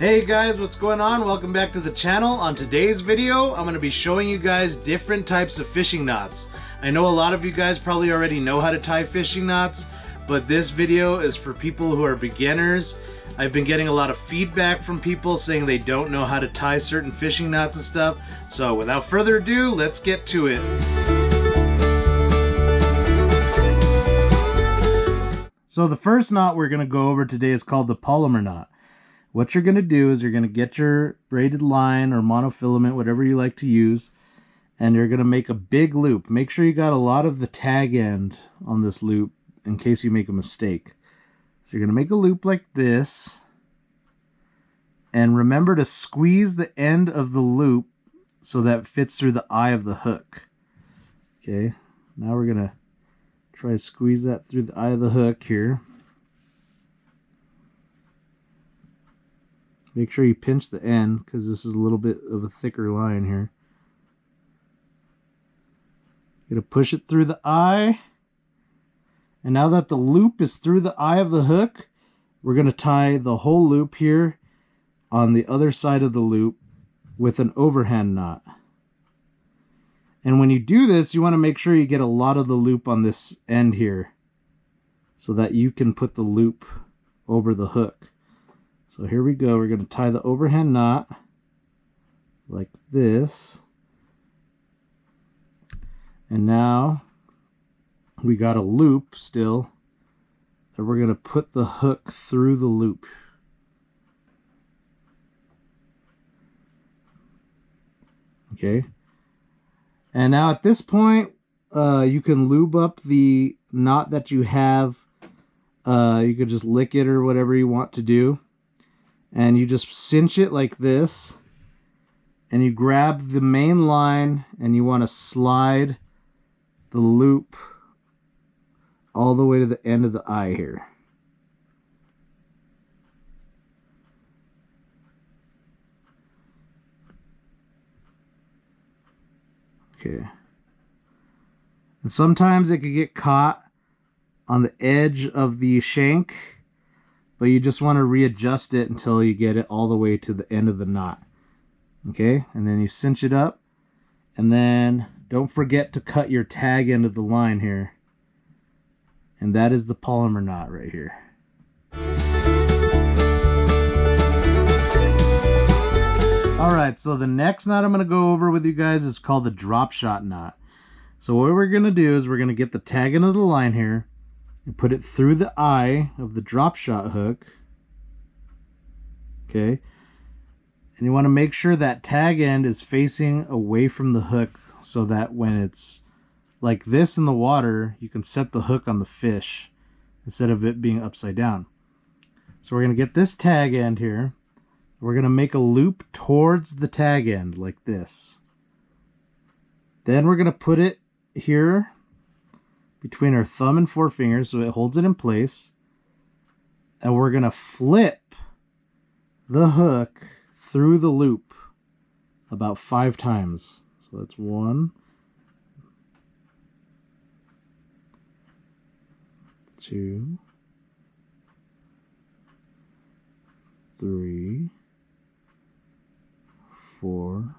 Hey guys, what's going on? Welcome back to the channel. On today's video, I'm going to be showing you guys different types of fishing knots. I know a lot of you guys probably already know how to tie fishing knots, but this video is for people who are beginners. I've been getting a lot of feedback from people saying they don't know how to tie certain fishing knots and stuff. So without further ado, let's get to it. So the first knot we're going to go over today is called the Polymer Knot. What you're going to do is you're going to get your braided line or monofilament, whatever you like to use, and you're going to make a big loop. Make sure you got a lot of the tag end on this loop in case you make a mistake. So you're going to make a loop like this, and remember to squeeze the end of the loop so that it fits through the eye of the hook. Okay, now we're going to try to squeeze that through the eye of the hook here. Make sure you pinch the end because this is a little bit of a thicker line here. You're going to push it through the eye. And now that the loop is through the eye of the hook, we're going to tie the whole loop here on the other side of the loop with an overhand knot. And when you do this, you want to make sure you get a lot of the loop on this end here so that you can put the loop over the hook. So here we go. We're going to tie the overhand knot like this. And now we got a loop still that we're going to put the hook through the loop. Okay. And now at this point, you can lube up the knot that you have. You could just lick it or whatever you want to do. And you just cinch it like this, and you grab the main line and you want to slide the loop all the way to the end of the eye here. Okay. And sometimes it could get caught on the edge of the shank, but you just want to readjust it until you get it all the way to the end of the knot. Okay, and then you cinch it up, and then don't forget to cut your tag end of the line here. And that is the Polymer knot right here. Alright, so the next knot I'm going to go over with you guys is called the Dropshot Knot. So what we're going to do is we're going to get the tag end of the line here, and put it through the eye of the drop shot hook. Okay. And you want to make sure that tag end is facing away from the hook so that when it's like this in the water, you can set the hook on the fish instead of it being upside down. So we're going to get this tag end here. We're going to make a loop towards the tag end like this. Then we're going to put it here between our thumb and forefinger so it holds it in place, and we're going to flip the hook through the loop about 5 times. So that's 1, 2, 3, 4.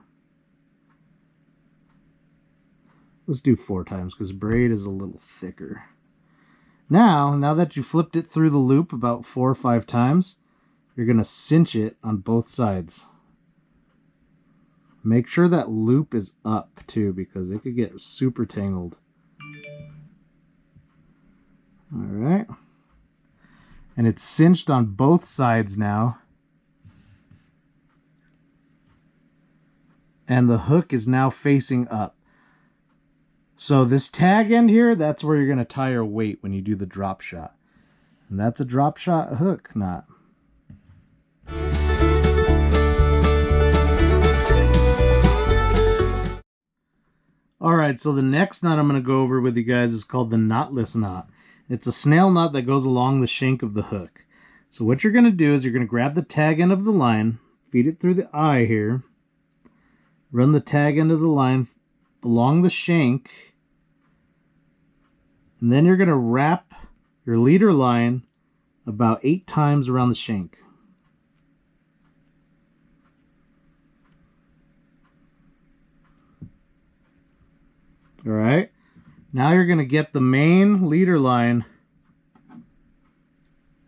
Let's do 4 times because braid is a little thicker. Now that you flipped it through the loop about 4 or 5 times, you're going to cinch it on both sides. Make sure that loop is up too because it could get super tangled. Alright. And it's cinched on both sides now. And the hook is now facing up. So this tag end here, that's where you're going to tie your weight when you do the drop shot. And that's a drop shot hook knot. Alright, so the next knot I'm going to go over with you guys is called the Knotless Knot. It's a snail knot that goes along the shank of the hook. So what you're going to do is you're going to grab the tag end of the line, feed it through the eye here, run the tag end of the line along the shank, and then you're going to wrap your leader line about 8 times around the shank. All right. Now you're going to get the main leader line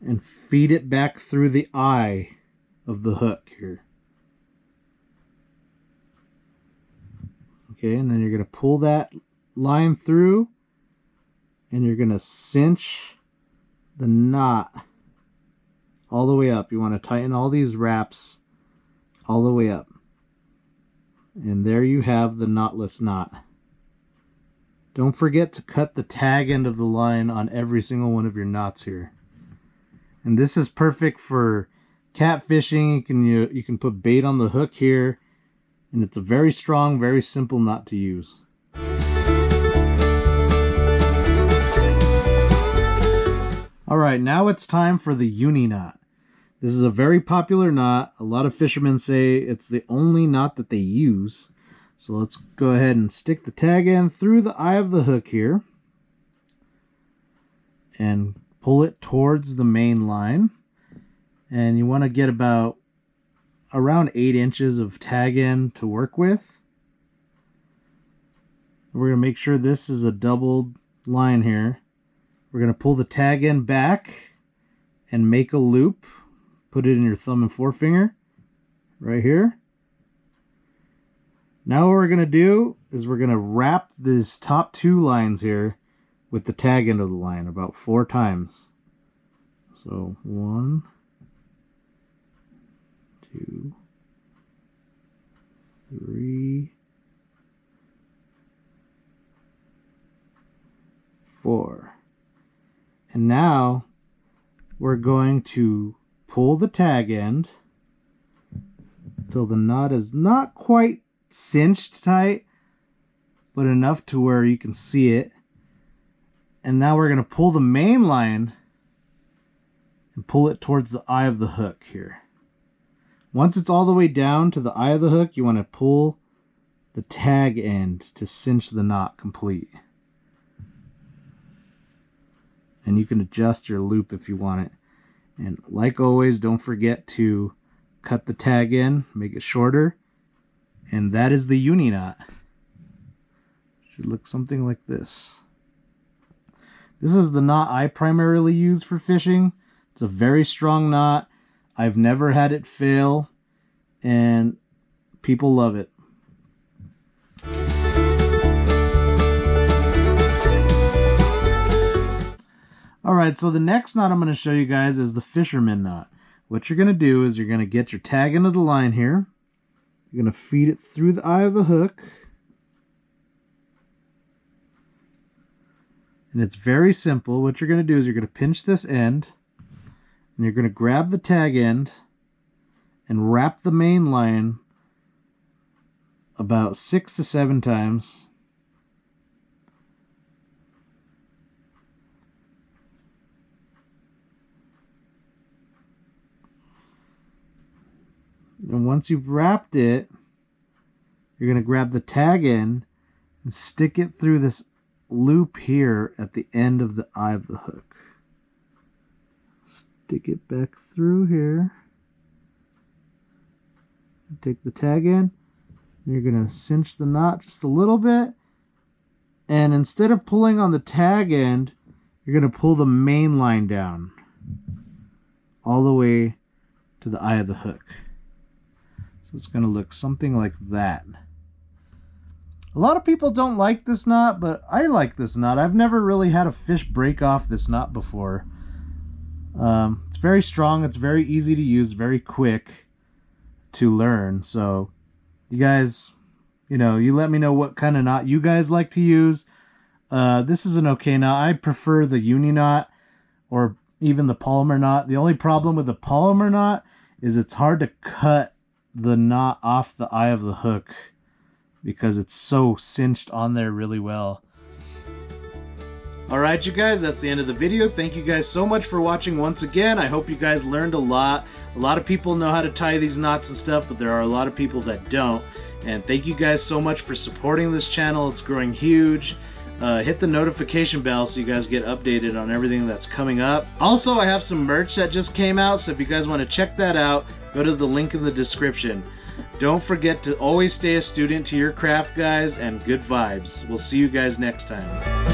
and feed it back through the eye of the hook here. Okay, and then you're going to pull that line through and you're going to cinch the knot all the way up. You want to tighten all these wraps all the way up. And there you have the knotless knot. Don't forget to cut the tag end of the line on every single one of your knots here. And this is perfect for catfishing. You can put bait on the hook here, and it's a very strong, very simple knot to use. All right, now it's time for the Uni Knot. This is a very popular knot. A lot of fishermen say it's the only knot that they use. So let's go ahead and stick the tag end through the eye of the hook here and pull it towards the main line. And you want to get about around 8 inches of tag end to work with. We're going to make sure this is a doubled line here. We're going to pull the tag end back and make a loop. Put it in your thumb and forefinger right here. Now what we're going to do is we're going to wrap these top 2 lines here with the tag end of the line about 4 times. So 1, 2, 3, 4. And now we're going to pull the tag end till the knot is not quite cinched tight, but enough to where you can see it. And now we're going to pull the main line and pull it towards the eye of the hook here. Once it's all the way down to the eye of the hook, you want to pull the tag end to cinch the knot complete. And you can adjust your loop if you want it. And like always, don't forget to cut the tag in, make it shorter. And that is the Uni Knot. Should look something like this. This is the knot I primarily use for fishing. It's a very strong knot. I've never had it fail, and people love it. Alright, so the next knot I'm going to show you guys is the Fisherman Knot. What you're going to do is you're going to get your tag into the line here. You're going to feed it through the eye of the hook. And it's very simple. What you're going to do is you're going to pinch this end, and you're going to grab the tag end and wrap the main line about 6 to 7 times. And once you've wrapped it, you're going to grab the tag end and stick it through this loop here at the end of the eye of the hook. Stick it back through here. Take the tag end, and you're going to cinch the knot just a little bit. And instead of pulling on the tag end, you're going to pull the main line down all the way to the eye of the hook. So it's going to look something like that. A lot of people don't like this knot, but I like this knot. I've never really had a fish break off this knot before. It's very strong. It's very easy to use, very quick to learn. So you guys, you let me know what kind of knot you guys like to use. This is an okay knot. I prefer the Uni Knot or even the Polymer Knot. The only problem with the Polymer Knot is it's hard to cut the knot off the eye of the hook because it's so cinched on there really well. Alright you guys, that's the end of the video. Thank you guys so much for watching once again. I hope you guys learned a lot. A lot of people know how to tie these knots and stuff, but there are a lot of people that don't. And thank you guys so much for supporting this channel. It's growing huge. Hit the notification bell so you guys get updated on everything that's coming up. Also, I have some merch that just came out, so if you guys want to check that out, go to the link in the description. Don't forget to always stay a student to your craft, guys, and good vibes. We'll see you guys next time.